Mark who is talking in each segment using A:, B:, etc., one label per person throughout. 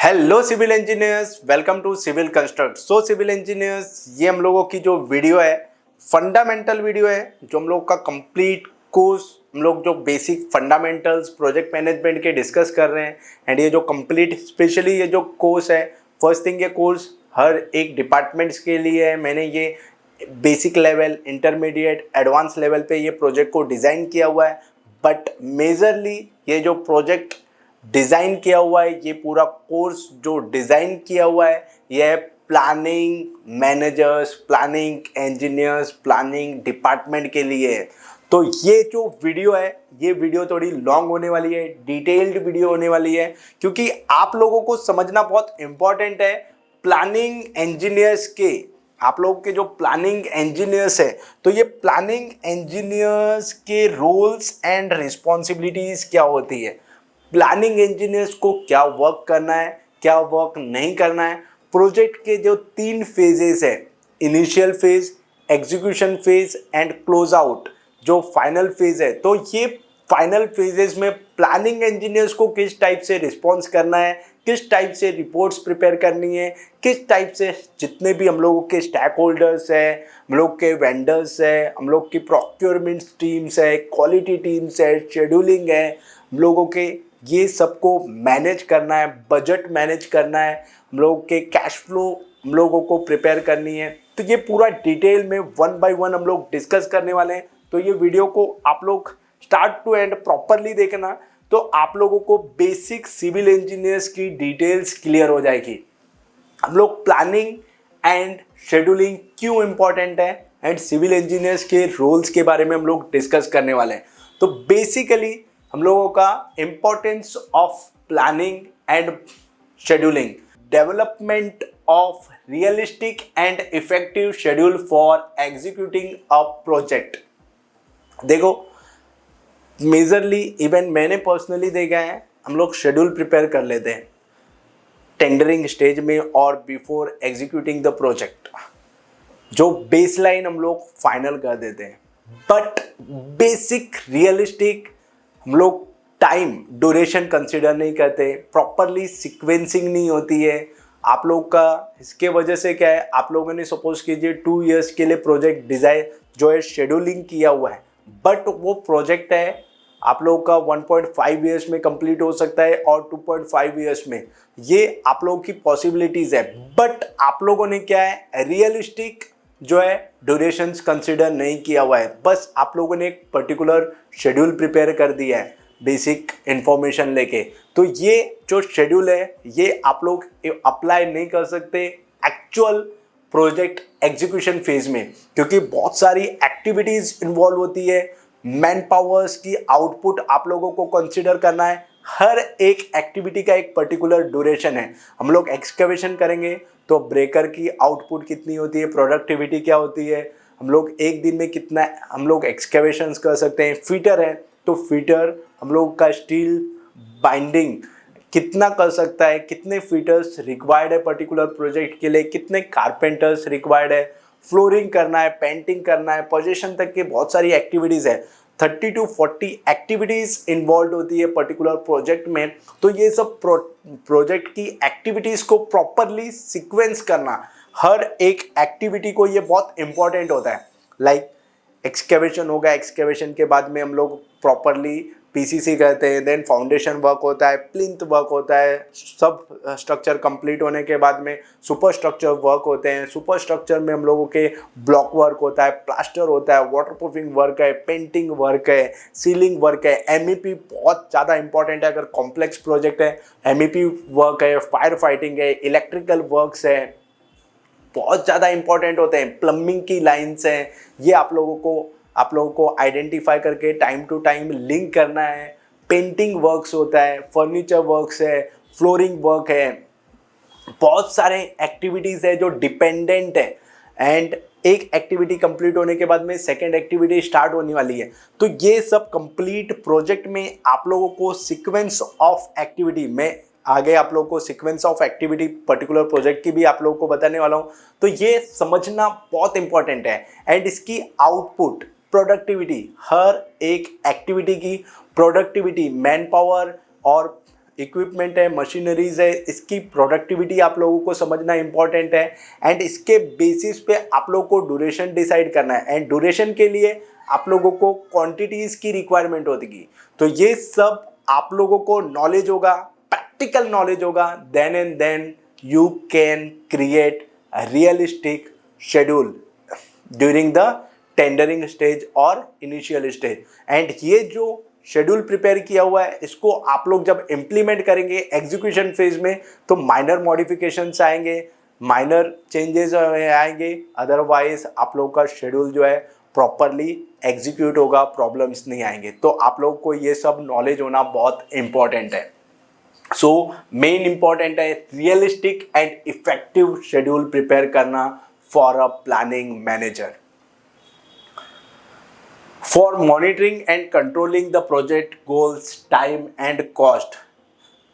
A: Hello civil engineers, welcome to civil construct. So civil engineers, ये हम लोगों की जो वीडियो है फंडामेंटल वीडियो है, जो हम लोग का कंप्लीट कोर्स, हम लोग जो बेसिक फंडामेंटल्स प्रोजेक्ट मैनेजमेंट के डिस्कस कर रहे हैं। एंड ये जो कंप्लीट स्पेशली ये जो कोर्स है, फर्स्ट थिंग ये कोर्स हर एक डिपार्टमेंट्स के लिए है। मैंने ये basic level, intermediate, advance level पे ये प्रोजेक्ट को डिज़ाइन किया हुआ है। बट मेजरली ये जो प्रोजेक्ट डिज़ाइन किया हुआ है, ये पूरा कोर्स जो डिज़ाइन किया हुआ है, ये है planning managers, planning engineers, planning department के लिए है। तो ये जो वीडियो है, ये वीडियो थोड़ी लॉन्ग होने वाली है, डिटेल्ड वीडियो होने वाली है, क्योंकि आप लोगों को समझना बहुत इंपॉर्टेंट है प्लानिंग इंजीनियर्स के। आप लोगों के जो प्लानिंग इंजीनियर्स है, तो ये प्लानिंग इंजीनियर्स के रोल्स एंड रिस्पॉन्सिबिलिटीज़ क्या होती है, प्लानिंग इंजीनियर्स को क्या वर्क करना है, क्या वर्क नहीं करना है। प्रोजेक्ट के जो 3 फेजेस है, initial phase, execution phase and close out, जो फाइनल फेज है, तो ये फाइनल फेजेस में प्लानिंग इंजीनियर्स को किस टाइप से रिस्पॉन्स करना है, किस टाइप से रिपोर्ट्स प्रिपेयर करनी है, किस टाइप से जितने भी हम लोगों के स्टैक होल्डर्स है, हम लोग के वेंडर्स है, हम लोग की प्रोक्योरमेंट टीम्स है, क्वालिटी टीम्स है, शेड्यूलिंग है, हम लोगों के ये सबको मैनेज करना है, बजट मैनेज करना है, हम लोगों के कैश फ्लो हम लोगों को प्रिपेयर करनी है। तो ये पूरा डिटेल में 1 बाय 1 हम लोग डिस्कस करने वाले हैं। तो ये वीडियो को आप लोग स्टार्ट टू एंड प्रॉपरली देखना, तो आप लोगों को बेसिक सिविल इंजीनियर्स की डिटेल्स क्लियर हो जाएगी। हम लोग प्लानिंग एंड शेड्यूलिंग क्यों इंपॉर्टेंट है एंड सिविल इंजीनियर्स के रोल्स के बारे में हम लोग डिस्कस करने वाले हैं। तो बेसिकली हम लोगों का importance of planning and scheduling, development of realistic and effective schedule for executing a project. देखो, मेजरली इवन मैंने पर्सनली देखा है, हम लोग शेड्यूल प्रिपेयर कर लेते हैं टेंडरिंग स्टेज में और बिफोर एग्जीक्यूटिंग द प्रोजेक्ट, जो बेसलाइन हम लोग फाइनल कर देते हैं। बट बेसिक रियलिस्टिक हम लोग टाइम ड्यूरेशन कंसिडर नहीं करते, प्रॉपरली सीक्वेंसिंग नहीं होती है आप लोग का। इसके वजह से क्या है, आप लोगों ने सपोज कीजिए 2 इयर्स के लिए प्रोजेक्ट डिज़ाइन जो है शेड्यूलिंग किया हुआ है, बट वो प्रोजेक्ट है आप लोगों का 1.5 ईयर्स में कंप्लीट हो सकता है और 2.5 ईयर्स में, ये आप लोगों की पॉसिबिलिटीज़ है। बट आप लोगों ने क्या है, रियलिस्टिक जो है ड्यूरेशंस कंसिडर नहीं किया हुआ है। बस आप लोगों ने एक पर्टिकुलर शेड्यूल प्रिपेयर कर दिया है बेसिक इंफॉर्मेशन लेके। तो ये जो शेड्यूल है, ये आप लोग अप्लाई नहीं कर सकते एक्चुअल प्रोजेक्ट एग्जीक्यूशन फेज में, क्योंकि बहुत सारी एक्टिविटीज़ इन्वॉल्व होती है। मैन पावर्स की आउटपुट आप लोगों को कंसिडर करना है। हर एक एक्टिविटी का एक पर्टिकुलर ड्यूरेशन है। हम लोग एक्सकवेशन करेंगे तो ब्रेकर की आउटपुट कितनी होती है, प्रोडक्टिविटी क्या होती है, हम लोग एक दिन में कितना हम लोग एक्सकवेशंस कर सकते हैं। फीटर है तो फीटर हम लोग का स्टील बाइंडिंग कितना कर सकता है, कितने फीटर्स रिक्वायर्ड है पर्टिकुलर प्रोजेक्ट के लिए, कितने कारपेंटर्स रिक्वायर्ड है, फ्लोरिंग करना है, पेंटिंग करना है, पोजीशन तक की बहुत सारी एक्टिविटीज़ है। 30 to 40 एक्टिविटीज़ इन्वॉल्व होती है पर्टिकुलर प्रोजेक्ट में। तो ये सब प्रोजेक्ट की एक्टिविटीज़ को प्रॉपरली सीक्वेंस करना, हर एक एक्टिविटी को ये बहुत इंपॉर्टेंट होता है। लाइक एक्सकेवेशन होगा, एक्सकेवेशन के बाद में हम लोग प्रॉपरली पीसीसी करते हैं, देन फाउंडेशन वर्क होता है, प्लिंथ वर्क होता है, सब स्ट्रक्चर कंप्लीट होने के बाद में सुपर स्ट्रक्चर वर्क होते हैं। सुपर स्ट्रक्चर में हम लोगों के ब्लॉक वर्क होता है, प्लास्टर होता है, वाटरप्रूफिंग वर्क है, पेंटिंग वर्क है, सीलिंग वर्क है। एमईपी बहुत ज़्यादा इंपॉर्टेंट है, अगर कॉम्प्लेक्स प्रोजेक्ट है एमईपी वर्क है, फायर फाइटिंग है, इलेक्ट्रिकल वर्क्स है, बहुत ज़्यादा इंपॉर्टेंट होते हैं। प्लम्बिंग की लाइन्स हैं, ये आप लोगों को आइडेंटिफाई करके टाइम टू टाइम लिंक करना है। पेंटिंग वर्क्स होता है, फर्नीचर वर्क्स है, फ्लोरिंग वर्क है, बहुत सारे एक्टिविटीज़ है जो डिपेंडेंट है। एंड एक एक्टिविटी कंप्लीट होने के बाद में सेकेंड एक्टिविटी स्टार्ट होने वाली है। तो ये सब कंप्लीट प्रोजेक्ट में आप लोगों को सीक्वेंस ऑफ एक्टिविटी में आगे आप लोगों को sequence of activity particular project की भी आप लोगों को बताने वाला हूँ। तो ये समझना बहुत इंपॉर्टेंट है। एंड इसकी आउटपुट प्रोडक्टिविटी, हर एक एक्टिविटी की प्रोडक्टिविटी, मैन पावर और इक्विपमेंट है, मशीनरीज है, इसकी प्रोडक्टिविटी आप लोगों को समझना इंपॉर्टेंट है एंड इसके बेसिस पे आप लोगों को ड्यूरेशन डिसाइड करना है एंड ड्यूरेशन के लिए आप लोगों को क्वांटिटीज़ की रिक्वायरमेंट होगी। तो ये सब आप लोगों को नॉलेज होगा, प्रैक्टिकल नॉलेज होगा, then and then you can create a realistic schedule during the tendering stage और इनिशियल स्टेज। एंड ये जो शेड्यूल प्रिपेयर किया हुआ है इसको आप लोग जब इम्प्लीमेंट करेंगे एग्जीक्यूशन फेज में तो माइनर मॉडिफिकेशंस आएंगे, माइनर चेंजेस आएंगे, अदरवाइज आप लोग का शेड्यूल जो है प्रॉपरली एग्जीक्यूट होगा, प्रॉब्लम्स नहीं आएंगे। तो आप लोग को ये सब नॉलेज होना बहुत इंपॉर्टेंट है। सो मेन इंपॉर्टेंट है realistic and effective schedule prepare करना for a planning manager. For monitoring and controlling the project goals, time and cost,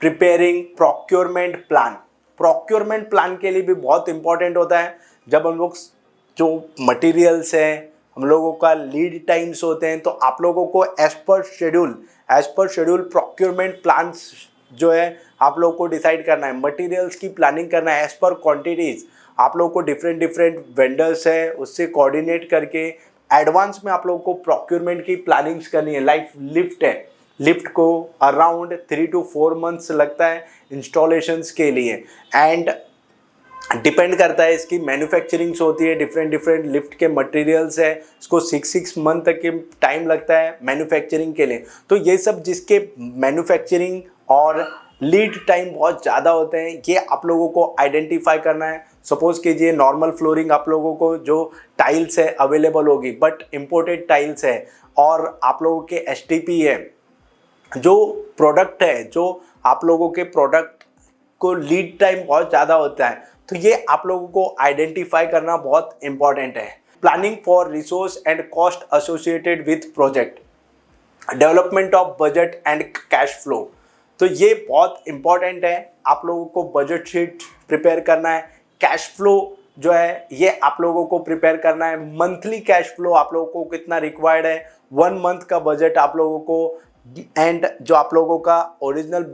A: preparing procurement plan. Procurement plan के लिए भी बहुत important होता है। जब हम लोग जो मटेरियल्स हैं, हम लोगों का लीड टाइम्स होते हैं, तो आप लोगों को as per schedule procurement plans जो है आप लोगों को डिसाइड करना है, मटेरियल्स की प्लानिंग करना है एज पर क्वांटिटीज़। आप लोगों को डिफरेंट वेंडर्स है उससे कोऑर्डिनेट करके एडवांस में आप लोगों को प्रोक्योरमेंट की प्लानिंग्स करनी है। लाइक लिफ्ट है, लिफ्ट को अराउंड 3 to 4 months लगता है इंस्टॉलेशंस के लिए एंड डिपेंड करता है इसकी मैन्युफैक्चरिंग्स होती है, डिफरेंट लिफ्ट के मटेरियल्स है, इसको 6 मंथ तक के टाइम लगता है मैन्युफैक्चरिंग के लिए। तो ये सब जिसके मैन्युफैक्चरिंग और लीड टाइम बहुत ज़्यादा होते हैं ये आप लोगों को आइडेंटिफाई करना है। सपोज कीजिए नॉर्मल फ्लोरिंग आप लोगों को जो टाइल्स है अवेलेबल होगी बट इम्पोर्टेड टाइल्स है और आप लोगों के एसटीपी है, जो प्रोडक्ट है जो आप लोगों के प्रोडक्ट को लीड टाइम बहुत ज़्यादा होता है, तो ये आप लोगों को आइडेंटिफाई करना बहुत इंपॉर्टेंट है। Planning for resource and cost associated with project, development of budget and cash flow, तो ये बहुत इंपॉर्टेंट है। आप लोगों को बजट शीट प्रिपेयर करना है, कैश फ्लो जो है ये आप लोगों को प्रिपेयर करना है, मंथली कैश फ्लो आप लोगों को कितना रिक्वायर्ड है, 1 month का बजट आप लोगों को, एंड जो आप लोगों का ओरिजिनल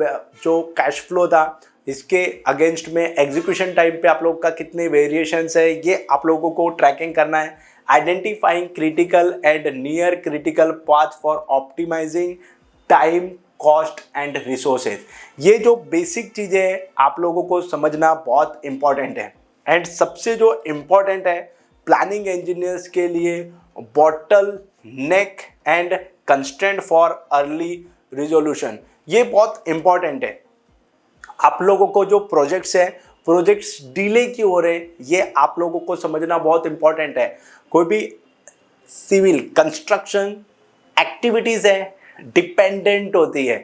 A: जो कैश फ्लो था इसके अगेंस्ट में एग्जीक्यूशन टाइम पे आप लोगों का कितने वेरिएशंस है ये आप लोगों को ट्रैकिंग करना है। Identifying critical and near critical path for optimizing time, cost and resources, ये जो बेसिक चीज़ें हैं आप लोगों को समझना बहुत इंपॉर्टेंट है। एंड सबसे जो इम्पॉर्टेंट है प्लानिंग इंजीनियर्स के लिए bottle neck and constraint for early resolution, ये बहुत इम्पॉर्टेंट है। आप लोगों को जो प्रोजेक्ट्स हैं, प्रोजेक्ट्स डिले क्यों हो रहे हैं ये आप लोगों को समझना बहुत इम्पॉर्टेंट है। कोई भी सिविल कंस्ट्रक्शन एक्टिविटीज़ है डिपेंडेंट होती है,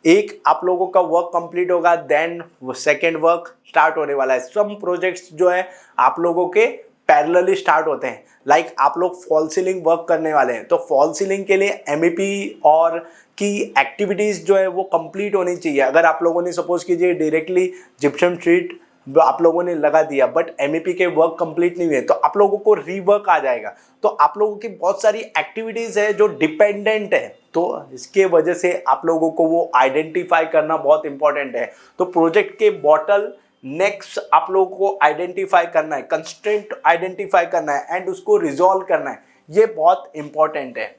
A: एक आप लोगों का वर्क कंप्लीट होगा देन सेकेंड वर्क स्टार्ट होने वाला है। सब प्रोजेक्ट्स जो है आप लोगों के पैरेलली स्टार्ट होते हैं। लाइक आप लोग फॉल सीलिंग वर्क करने वाले हैं तो फॉल सीलिंग के लिए MEP और की एक्टिविटीज़ जो है वो कंप्लीट होनी चाहिए। अगर आप लोगों ने सपोज कीजिए डायरेक्टली जिप्सम शीट आप लोगों ने लगा दिया बट MEP के वर्क कंप्लीट नहीं हुए तो आप लोगों को रीवर्क आ जाएगा। तो आप लोगों की बहुत सारी एक्टिविटीज़ है जो डिपेंडेंट है, तो इसके वजह से आप लोगों को वो आइडेंटिफाई करना बहुत इंपॉर्टेंट है। तो प्रोजेक्ट के बॉटल नेक्स्ट आप लोगों को आइडेंटिफाई करना है, कंस्ट्रेंट आइडेंटिफाई करना है एंड उसको रिजॉल्व करना है, ये बहुत इंपॉर्टेंट है।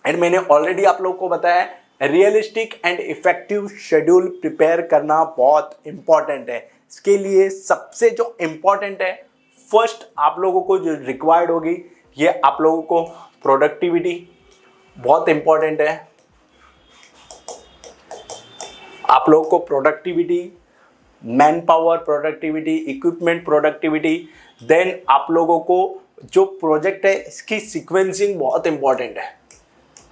A: एंड मैंने ऑलरेडी आप लोगों को बताया realistic and effective schedule prepare करना बहुत इंपॉर्टेंट है। इसके लिए सबसे जो इम्पॉर्टेंट है फर्स्ट आप लोगों को जो रिक्वायर्ड होगी ये आप लोगों को प्रोडक्टिविटी बहुत इंपॉर्टेंट है। आप लोगों को productivity, man power productivity, equipment productivity, then आप लोगों को जो प्रोजेक्ट है इसकी सीक्वेंसिंग बहुत इंपॉर्टेंट है।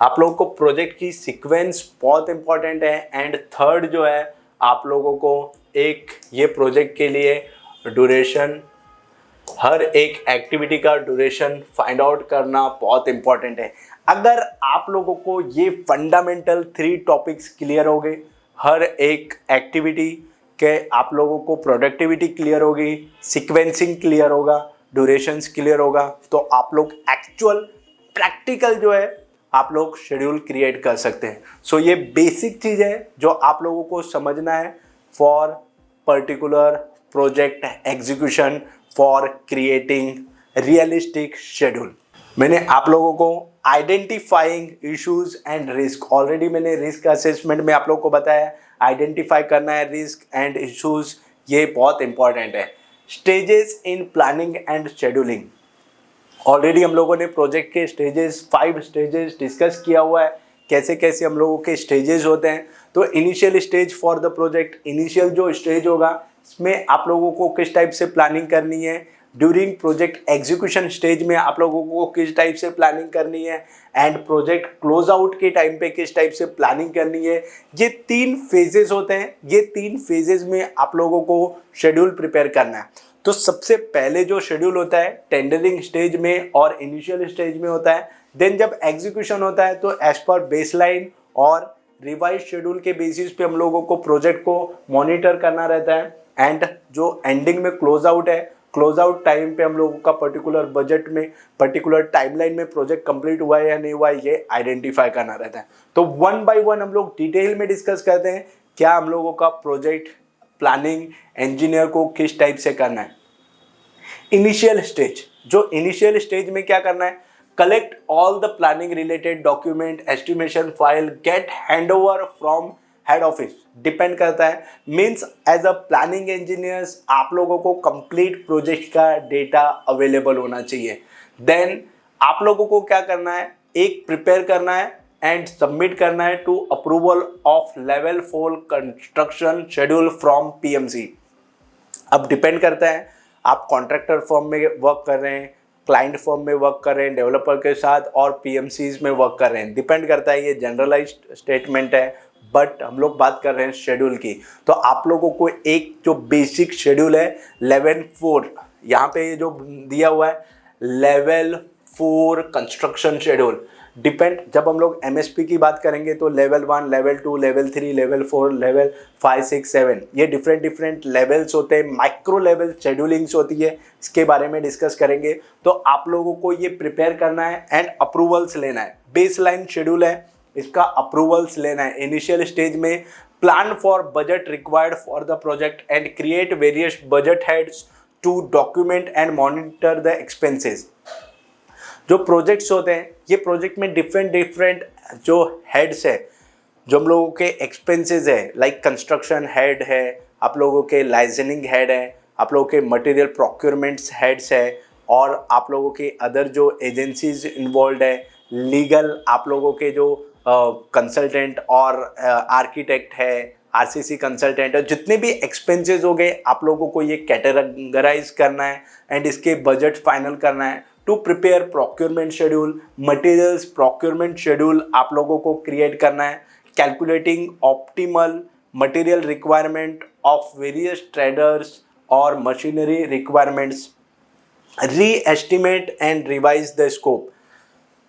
A: आप लोगों को प्रोजेक्ट की सीक्वेंस बहुत इंपॉर्टेंट है। एंड थर्ड जो है आप लोगों को एक ये प्रोजेक्ट के लिए ड्यूरेशन, हर एक एक्टिविटी का ड्यूरेशन फाइंड आउट करना बहुत इंपॉर्टेंट है। अगर आप लोगों को ये फंडामेंटल 3 टॉपिक्स क्लियर हो गए, हर एक एक्टिविटी के आप लोगों को प्रोडक्टिविटी क्लियर होगी, सीक्वेंसिंग क्लियर होगा, ड्यूरेशंस क्लियर होगा, तो आप लोग एक्चुअल प्रैक्टिकल जो है आप लोग शेड्यूल क्रिएट कर सकते हैं। सो ये बेसिक चीज़ है जो आप लोगों को समझना है for particular project execution, for creating realistic schedule. मैंने आप लोगों को identifying issues and risk, already मैंने रिस्क असेसमेंट में आप लोगों को बताया, आइडेंटिफाई करना है रिस्क एंड इश्यूज, ये बहुत इंपॉर्टेंट है। Stages in planning and scheduling, already हम लोगों ने प्रोजेक्ट के स्टेजेस 5 स्टेजेस डिस्कस किया हुआ है, कैसे कैसे हम लोगों के स्टेजेस होते हैं। तो initial stage for the project, initial जो स्टेज होगा इसमें आप लोगों को किस टाइप से प्लानिंग करनी है, ड्यूरिंग प्रोजेक्ट एग्जीक्यूशन स्टेज में आप लोगों को किस टाइप से प्लानिंग करनी है, एंड प्रोजेक्ट क्लोज आउट के टाइम पे किस टाइप से प्लानिंग करनी है। ये 3 फेजेस होते हैं, ये 3 फेजेस में आप लोगों को शेड्यूल प्रिपेयर करना है। तो सबसे पहले जो शेड्यूल होता है टेंडरिंग स्टेज में और इनिशियल स्टेज में होता है। देन जब एग्जीक्यूशन होता है तो एज पर बेसलाइन और रिवाइज शेड्यूल के बेसिस पे हम लोगों को प्रोजेक्ट को मॉनिटर करना रहता है। एंड जो एंडिंग में क्लोज आउट है, क्लोज आउट टाइम पे हम लोगों का पर्टिकुलर बजट में, पर्टिकुलर टाइमलाइन में प्रोजेक्ट कंप्लीट हुआ है या नहीं हुआ है, ये आइडेंटिफाई करना रहता है। तो 1 बाय 1 हम लोग डिटेल में डिस्कस करते हैं क्या हम लोगों का प्रोजेक्ट प्लानिंग इंजीनियर को किस टाइप से करना है। इनिशियल स्टेज, जो इनिशियल स्टेज में क्या करना है, collect all the planning related document, estimation file, get handover from head office, depend करता है। Means as a planning engineers आप लोगों को कंप्लीट प्रोजेक्ट का डेटा अवेलेबल होना चाहिए। देन आप लोगों को क्या करना है, एक प्रिपेयर करना है एंड सबमिट करना है to approval of level 4 construction schedule from PMC. अब डिपेंड करता है आप कॉन्ट्रैक्टर फर्म में वर्क कर रहे हैं, क्लाइंट फर्म में वर्क कर रहे हैं, डेवलपर के साथ, और पीएमसीज में वर्क कर रहे हैं, डिपेंड करता है। ये जनरलाइज्ड स्टेटमेंट है, बट हम लोग बात कर रहे हैं शेड्यूल की। तो आप लोगों को एक जो बेसिक शेड्यूल है लेवल 4, यहाँ पे जो दिया हुआ है लेवल 4 कंस्ट्रक्शन शेड्यूल, डिपेंड, जब हम लोग एमएसपी की बात करेंगे तो level 1, level 2, level 3, level 4, level 5, 6, 7, ये डिफरेंट लेवल्स होते हैं, माइक्रो लेवल शेड्यूलिंग्स होती है, इसके बारे में डिस्कस करेंगे। तो आप लोगों को ये प्रिपेयर करना है एंड अप्रूवल्स लेना है। बेसलाइन शेड्यूल है, इसका अप्रूवल्स लेना है। इनिशियल स्टेज में plan for budget required for the project and create various budget heads to document and monitor the expenses. जो प्रोजेक्ट्स होते हैं, ये प्रोजेक्ट में डिफरेंट जो हेड्स है, जो हम लोगों के एक्सपेंसेस है, लाइक कंस्ट्रक्शन हेड है, आप लोगों के लाइसेंसिंग हेड है, आप लोगों के मटेरियल प्रोक्योरमेंट्स हेड्स है, और आप लोगों के अदर जो एजेंसीज इन्वॉल्व है, लीगल आप लोगों के जो कंसल्टेंट और आर्किटेक्ट है, आरसीसी कंसल्टेंट है, जितने भी एक्सपेंसेस हो गए आप लोगों को ये कैटेगराइज करना है एंड इसके बजट फाइनल करना है। To prepare procurement schedule, materials procurement schedule आप लोगों को क्रिएट करना है। Calculating optimal material requirement of various traders और machinery requirements, re estimate and revise the scope.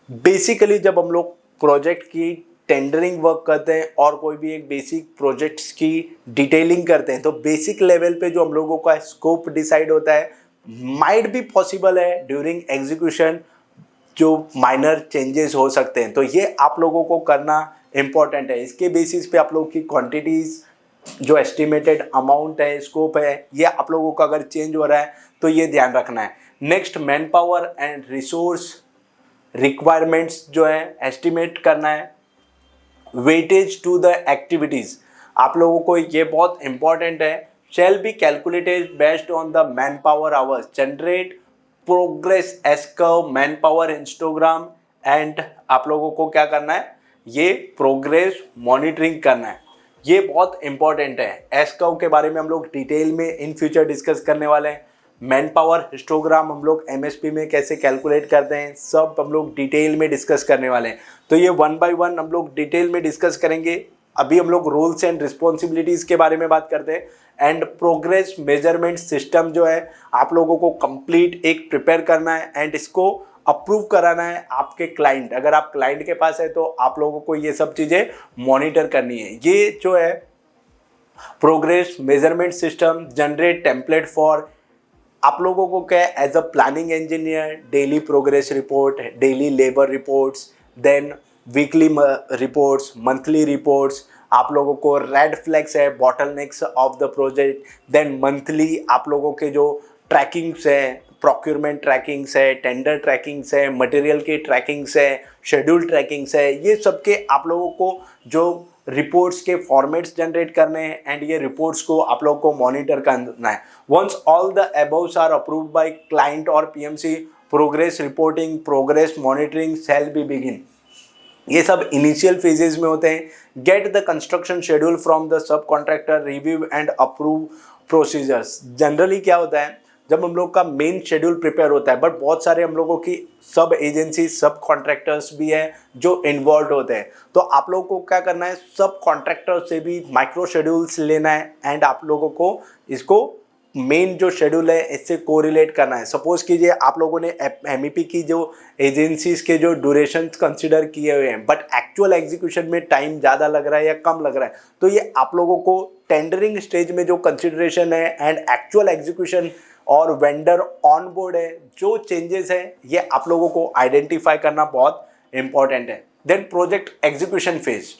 A: Basically जब हम लोग प्रोजेक्ट की टेंडरिंग वर्क करते हैं और कोई भी एक बेसिक प्रोजेक्ट्स की डिटेलिंग करते हैं, तो बेसिक लेवल पे जो हम लोगों का स्कोप डिसाइड होता है, माइट भी पॉसिबल है ड्यूरिंग एग्जीक्यूशन जो माइनर चेंजेस हो सकते हैं, तो ये आप लोगों को करना इम्पॉर्टेंट है। इसके बेसिस पे आप लोगों की क्वांटिटीज़, जो एस्टिमेटेड अमाउंट है, स्कोप है, ये आप लोगों का अगर चेंज हो रहा है तो ये ध्यान रखना है। Next, man power and resource requirements जो है एस्टिमेट करना है। वेटेज टू द एक्टिविटीज़, आप लोगों को ये बहुत इंपॉर्टेंट है, shall be calculated based on the manpower hours, generate progress as curve, manpower histogram, and आप लोगों को क्या करना है, ये प्रोग्रेस मॉनिटरिंग करना है। ये बहुत इंपॉर्टेंट है। एस कर्व के बारे में हम लोग डिटेल में इन फ्यूचर डिस्कस करने वाले हैं। मैन पावर हिस्टोग्राम हम लोग एमएसपी में कैसे कैलकुलेट करते हैं, सब हम लोग डिटेल में डिस्कस करने वाले हैं। तो ये 1 बाय 1 हम लोग डिटेल में डिस्कस करेंगे। अभी हम लोग रोल्स एंड रिस्पॉन्सिबिलिटीज़ के बारे में बात करते हैं। एंड प्रोग्रेस मेजरमेंट सिस्टम जो है आप लोगों को कंप्लीट एक प्रिपेयर करना है एंड इसको अप्रूव कराना है आपके क्लाइंट। अगर आप क्लाइंट के पास है तो आप लोगों को ये सब चीज़ें मॉनिटर करनी है। ये जो है progress measurement system, generate template for, आप लोगों को क्या as a planning engineer daily progress report, daily labour reports, then weekly reports, monthly reports, आप लोगों को रेड फ्लैग्स है, bottlenecks of the project, then monthly आप लोगों के जो ट्रैकिंग्स है, प्रोक्योरमेंट ट्रैकिंग्स है, टेंडर ट्रैकिंग्स है, मटेरियल की ट्रैकिंग्स है, शेड्यूल ट्रैकिंग्स है, ये सब के आप लोगों को जो रिपोर्ट्स के फॉर्मेट्स जनरेट करने हैं एंड ये रिपोर्ट्स को आप लोगों को मॉनिटर करना है। Once all the aboves are approved by client और PMC, progress reporting, progress monitoring shall be begin. ये सब इनिशियल फेजेस में होते हैं। Get the construction schedule from the sub contractor, review and approve procedures. Generally क्या होता है, जब हम लोग का मेन शेड्यूल प्रिपेयर होता है, बट बहुत सारे हम लोगों की सब एजेंसी, सब कॉन्ट्रैक्टर्स भी हैं जो इन्वॉल्व होते हैं, तो आप लोगों को क्या करना है, सब कॉन्ट्रैक्टर से भी माइक्रो शेड्यूल्स लेना है एंड आप लोगों को इसको मेन जो शेड्यूल है इससे कोरिलेट करना है। सपोज कीजिए आप लोगों ने एमईपी की जो एजेंसीज के जो ड्यूरेशन कंसिडर किए हुए हैं, बट एक्चुअल एग्जीक्यूशन में टाइम ज़्यादा लग रहा है या कम लग रहा है, तो ये आप लोगों को टेंडरिंग स्टेज में जो कंसिडरेशन है एंड एक्चुअल एग्जीक्यूशन और वेंडर ऑन बोर्ड है, जो चेंजेस है, ये आप लोगों को आइडेंटिफाई करना बहुत इंपॉर्टेंट है। Then project execution phase.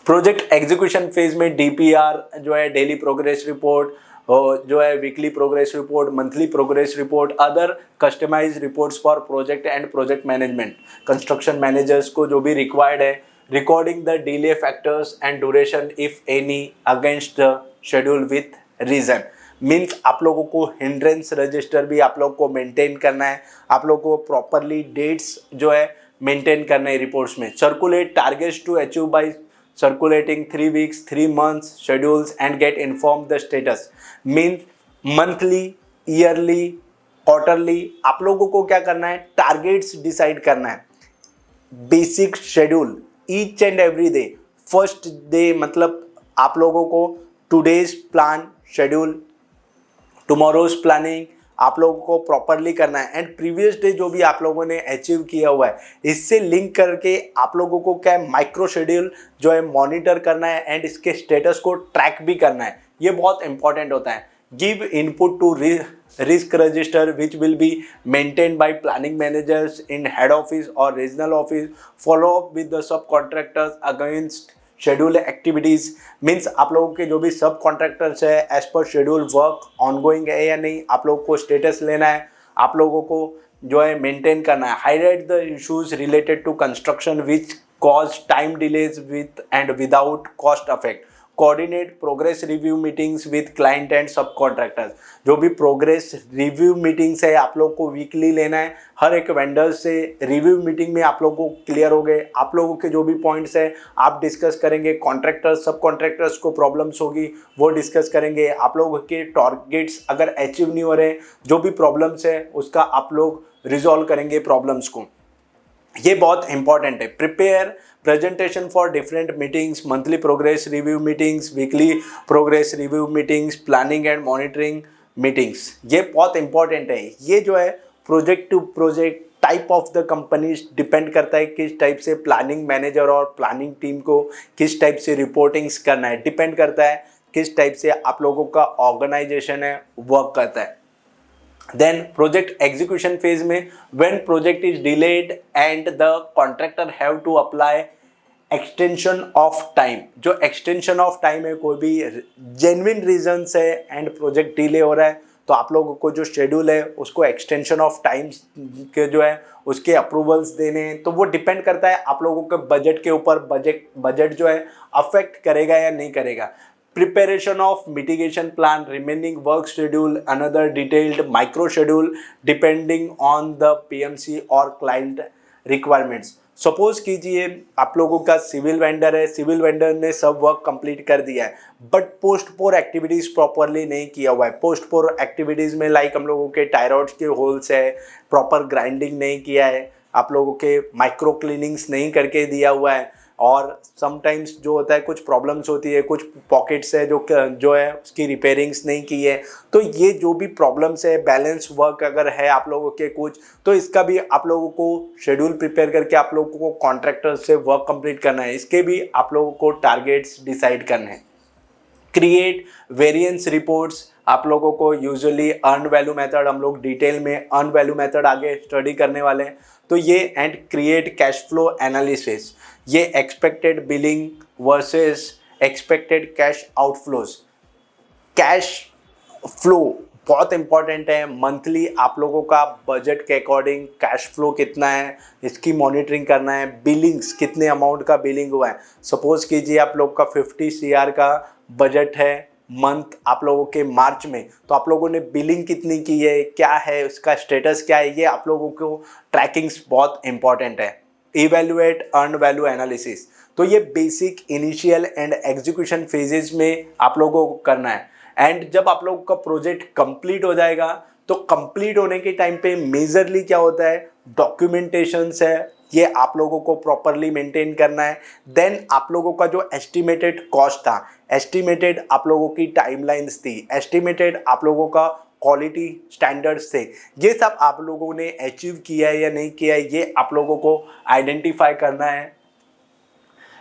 A: Project execution phase में डीपीआर जो है, डेली प्रोग्रेस रिपोर्ट जो है, weekly progress report, monthly progress report, other customize reports for project and project management, construction managers को जो भी रिक्वायर्ड है, recording the delay factors and duration if any against the schedule with reason. Means आप लोगों को hindrance register भी आप लोग को मेंटेन करना है, आप लोग को प्रॉपरली डेट्स जो है मेंटेन करना है रिपोर्ट्स में। Circulate targets to achieve by circulating 3 weeks, 3 months schedules and get informed the status। Means monthly, yearly, quarterly आप लोगों को क्या करना है, टारगेट्स डिसाइड करना है। Basic schedule each and every day, first day मतलब आप लोगों को today's plan schedule, tomorrow's planning आप लोगों को प्रॉपरली करना है एंड प्रीवियस डे जो भी आप लोगों ने अचीव किया हुआ है इससे लिंक करके आप लोगों को क्या है, माइक्रो शेड्यूल जो है मॉनिटर करना है एंड इसके स्टेटस को ट्रैक भी करना है। ये बहुत इंपॉर्टेंट होता है। Give input to risk register which will be maintain by planning managers in head office और regional office. Follow up with the sub contractors against schedule activities. Means आप लोगों के जो भी सब कॉन्ट्रैक्टर्स है as per schedule work ongoing है या नहीं, आप लोगों को स्टेटस लेना है, आप लोगों को जो है मेंटेन करना है। Highlight the issues related to construction which cause time delays with and without cost affect. Coordinate progress review meetings with client and subcontractors. जो भी प्रोग्रेस रिव्यू मीटिंग्स है आप लोग को वीकली लेना है, हर एक वेंडर से रिव्यू मीटिंग में आप लोगों को क्लियर हो गए, आप लोगों के जो भी पॉइंट्स है आप डिस्कस करेंगे, कॉन्ट्रैक्टर्स सब कॉन्ट्रैक्टर्स को प्रॉब्लम्स होगी वो डिस्कस करेंगे, आप लोगों के टारगेट्स अगर अचीव नहीं हो रहे, जो भी प्रॉब्लम्स है उसका आप लोग रिजॉल्व करेंगे प्रॉब्लम्स को। ये बहुत इंपॉर्टेंट है। Prepare presentation for different meetings, monthly progress review meetings, weekly progress review meetings, planning and monitoring meetings. ये बहुत इंपॉर्टेंट है। ये जो है project to project type of the company depend करता है किस टाइप से प्लानिंग मैनेजर और प्लानिंग टीम को किस टाइप से रिपोर्टिंग्स करना है, डिपेंड करता है किस टाइप से आप लोगों का ऑर्गेनाइजेशन है वर्क करता है। देन प्रोजेक्ट एग्जीक्यूशन फेज में when project is delayed and the contractor have to apply extension of time. जो एक्सटेंशन ऑफ टाइम है, कोई भी जेन्युइन रीजन से एंड प्रोजेक्ट डिले हो रहा है तो आप लोगों को जो शेड्यूल है उसको एक्सटेंशन ऑफ टाइम के जो है उसके अप्रूवल्स देने हैं। तो वो डिपेंड करता है आप लोगों के बजट के ऊपर, बजट जो है अफेक्ट करेगा या नहीं करेगा। Preparation of mitigation plan, remaining work schedule, another detailed micro schedule depending on the PMC or client requirements। Suppose कीजिए आप लोगों का सिविल वेंडर है, सिविल वेंडर ने सब वर्क कंप्लीट कर दिया है but post pour activities properly नहीं किया हुआ है। पोस्ट पोर एक्टिविटीज़ में लाइक हम लोगों के टायरॉइड्स के होल्स है, प्रॉपर ग्राइंडिंग नहीं किया है, आप लोगों के माइक्रो क्लीनिंग्स नहीं करके दिया हुआ है, और समटाइम्स जो होता है कुछ प्रॉब्लम्स होती है, कुछ पॉकेट्स है जो है उसकी रिपेयरिंग्स नहीं की है। तो ये जो भी प्रॉब्लम्स है, बैलेंस वर्क अगर है आप लोगों के कुछ, तो इसका भी आप लोगों को शेड्यूल प्रिपेयर करके आप लोगों को कॉन्ट्रैक्टर से वर्क कंप्लीट करना है। इसके भी आप लोगों को टारगेट्स डिसाइड करने हैं। क्रिएट वेरिएंस रिपोर्ट्स, आप लोगों को यूजुअली अर्न वैल्यू मेथड, हम लोग डिटेल में अर्न वैल्यू मेथड आगे स्टडी करने वाले हैं। तो ये and create cash flow analysis, ये expected billing versus expected cash outflows. Cash flow बहुत इंपॉर्टेंट है। मंथली आप लोगों का बजट के अकॉर्डिंग कैश फ्लो कितना है इसकी मॉनिटरिंग करना है। बिलिंग्स, कितने अमाउंट का बिलिंग हुआ है। सपोज कीजिए आप लोग का 50 CR का बजट है मंथ आप लोगों के मार्च में, तो आप लोगों ने बिलिंग कितनी की है, क्या है उसका स्टेटस क्या है, ये आप लोगों को ट्रैकिंग्स बहुत इंपॉर्टेंट है। इवेल्युएट अर्न वैल्यू एनालिसिस, तो ये basic initial and execution phases में आप लोगों को करना है। एंड जब आप लोगों का प्रोजेक्ट कंप्लीट हो जाएगा तो कंप्लीट होने के टाइम पे मेजरली क्या होता है, डॉक्यूमेंटेशंस है, ये आप लोगों को प्रॉपरली मेंटेन करना है। देन आप लोगों का जो एस्टिमेटेड कॉस्ट था, एस्टिमेटेड आप लोगों की टाइमलाइंस थी, एस्टिमेटेड आप लोगों का क्वालिटी स्टैंडर्ड्स थे, ये सब आप लोगों ने अचीव किया है या नहीं किया है, ये आप लोगों को आइडेंटिफाई करना है।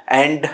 A: And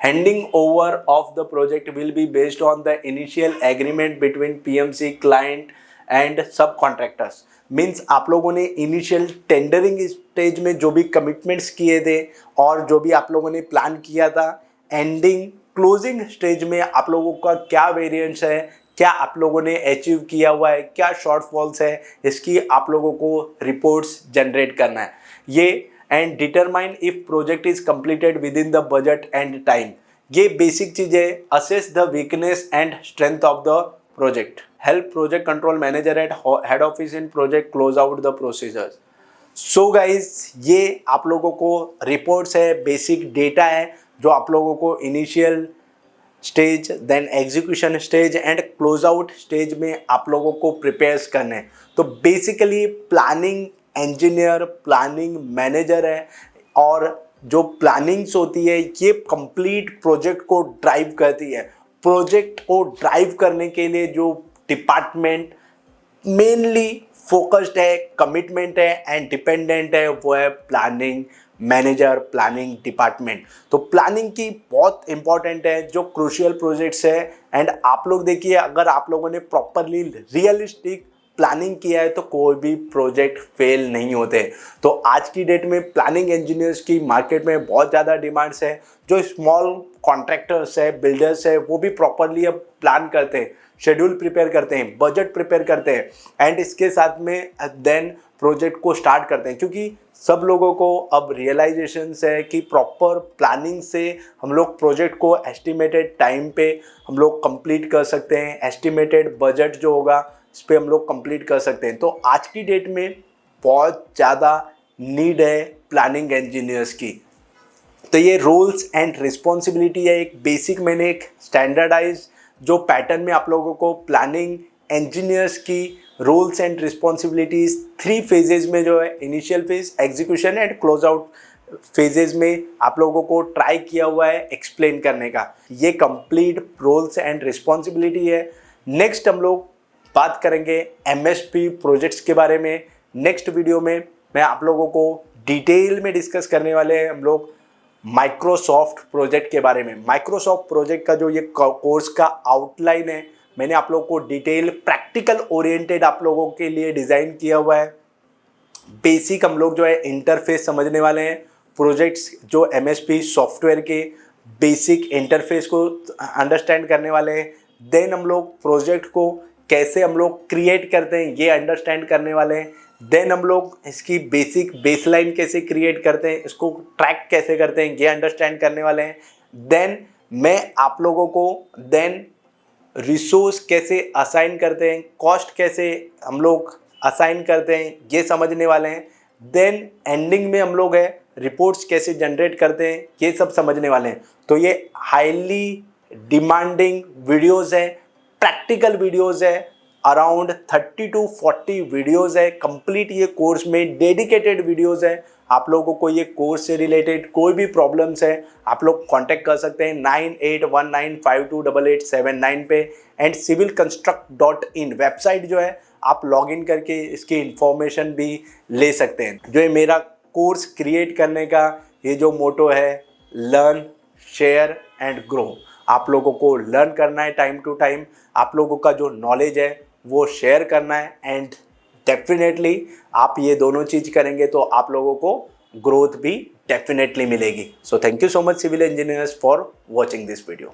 A: handing over of the project will be based on the initial agreement between PMC client and subcontractors। Means आप लोगों ने इनिशियल टेंडरिंग स्टेज में जो भी कमिटमेंट्स किए थे और जो भी आप लोगों ने प्लान किया था, एंडिंग क्लोजिंग स्टेज में आप लोगों का क्या वेरिएंस है, क्या आप लोगों ने अचीव किया हुआ है, क्या शॉर्टफॉल्स है, इसकी आप लोगों को रिपोर्ट्स जनरेट करना है ये। And determine if project is completed with in the budget and time, ये बेसिक चीजें। Assess the weakness and strength of the project. Help project control manager eight head office in project close out the procedures. So guys, ये आप लोगों को reports है, basic data है जो आप लोगों को initial stage, then execution stage and close out stage में आप लोगों को प्रिपेयर करने हैं। तो basically planning engineer, planning manager है, और जो प्लानिंग्स होती है ये कंप्लीट प्रोजेक्ट को ड्राइव करती है। प्रोजेक्ट को ड्राइव करने के लिए जो डिपार्टमेंट मेनली फोकस्ड है, कमिटमेंट है एंड डिपेंडेंट है, वो है प्लानिंग मैनेजर, प्लानिंग डिपार्टमेंट। तो प्लानिंग की बहुत इंपॉर्टेंट है जो क्रूशियल प्रोजेक्ट्स है। एंड आप लोग देखिए, अगर आप लोगों ने प्रॉपरली रियलिस्टिक प्लानिंग किया है तो कोई भी प्रोजेक्ट फेल नहीं होते। तो आज की डेट में प्लानिंग इंजीनियर्स की मार्केट में बहुत ज़्यादा डिमांड्स है। जो स्मॉल कॉन्ट्रैक्टर्स है, बिल्डर्स है, वो भी प्रॉपरली अब प्लान करते हैं, शेड्यूल प्रिपेयर करते हैं, बजट प्रिपेयर करते हैं एंड इसके साथ में देन प्रोजेक्ट को स्टार्ट करते हैं। क्योंकि सब लोगों को अब रियलाइजेशन है कि प्रॉपर प्लानिंग से हम लोग प्रोजेक्ट को एस्टिमेटेड टाइम पे हम लोग कंप्लीट कर सकते हैं, एस्टिमेटेड बजट जो होगा इस पर हम लोग कंप्लीट कर सकते हैं। तो आज की डेट में बहुत ज़्यादा नीड है प्लानिंग इंजीनियर्स की। तो ये रोल्स एंड रिस्पॉन्सिबिलिटी है, एक बेसिक मैंने एक स्टैंडर्डाइज जो पैटर्न में आप लोगों को प्लानिंग इंजीनियर्स की रोल्स एंड रिस्पॉन्सिबिलिटीज 3 फेजेज में जो है, initial phase, execution and close out phases में आप लोगों को ट्राई किया हुआ है एक्सप्लेन करने का। ये कंप्लीट रोल्स एंड रिस्पॉन्सिबिलिटी है। नेक्स्ट हम लोग बात करेंगे MSP प्रोजेक्ट्स के बारे में। नेक्स्ट वीडियो में मैं आप लोगों को डिटेल में डिस्कस करने वाले हैं हम लोग माइक्रोसॉफ्ट प्रोजेक्ट के बारे में। माइक्रोसॉफ्ट प्रोजेक्ट का जो ये कोर्स का आउटलाइन है, मैंने आप लोगों को डिटेल प्रैक्टिकल ओरिएंटेड आप लोगों के लिए डिज़ाइन किया हुआ है। बेसिक हम लोग जो है इंटरफेस समझने वाले हैं, प्रोजेक्ट्स जो MSP सॉफ्टवेयर के बेसिक इंटरफेस को अंडरस्टैंड करने वाले हैं। देन हम लोग प्रोजेक्ट को कैसे हम लोग क्रिएट करते हैं ये अंडरस्टैंड करने वाले हैं। देन हम लोग इसकी बेसिक बेसलाइन कैसे क्रिएट करते हैं, इसको ट्रैक कैसे करते हैं ये अंडरस्टैंड करने वाले हैं। देन मैं आप लोगों को देन रिसोर्स कैसे असाइन करते हैं, कॉस्ट कैसे हम लोग असाइन करते हैं ये समझने वाले हैं। देन एंडिंग में हम लोग है रिपोर्ट्स कैसे जनरेट करते हैं ये सब समझने वाले हैं। तो ये हाईली डिमांडिंग वीडियोज़ है, प्रैक्टिकल वीडियोज़ है, अराउंड 30 to 40 वीडियोज़ है। कंप्लीट ये कोर्स में डेडिकेटेड वीडियोज़ है। आप लोगों को ये कोर्स से रिलेटेड कोई भी प्रॉब्लम्स है आप लोग कांटेक्ट कर सकते हैं 9819528879 पे। एंड civilconstruct.in वेबसाइट जो है आप लॉगिन करके इसकी इंफॉर्मेशन भी ले सकते हैं। जो ये मेरा कोर्स क्रिएट करने का ये जो मोटो है, लर्न, शेयर एंड ग्रो। आप लोगों को लर्न करना है टाइम टू टाइम, आप लोगों का जो नॉलेज है वो शेयर करना है एंड डेफिनेटली आप ये दोनों चीज़ करेंगे तो आप लोगों को ग्रोथ भी डेफिनेटली मिलेगी। So thank you so much civil engineers for watching this video.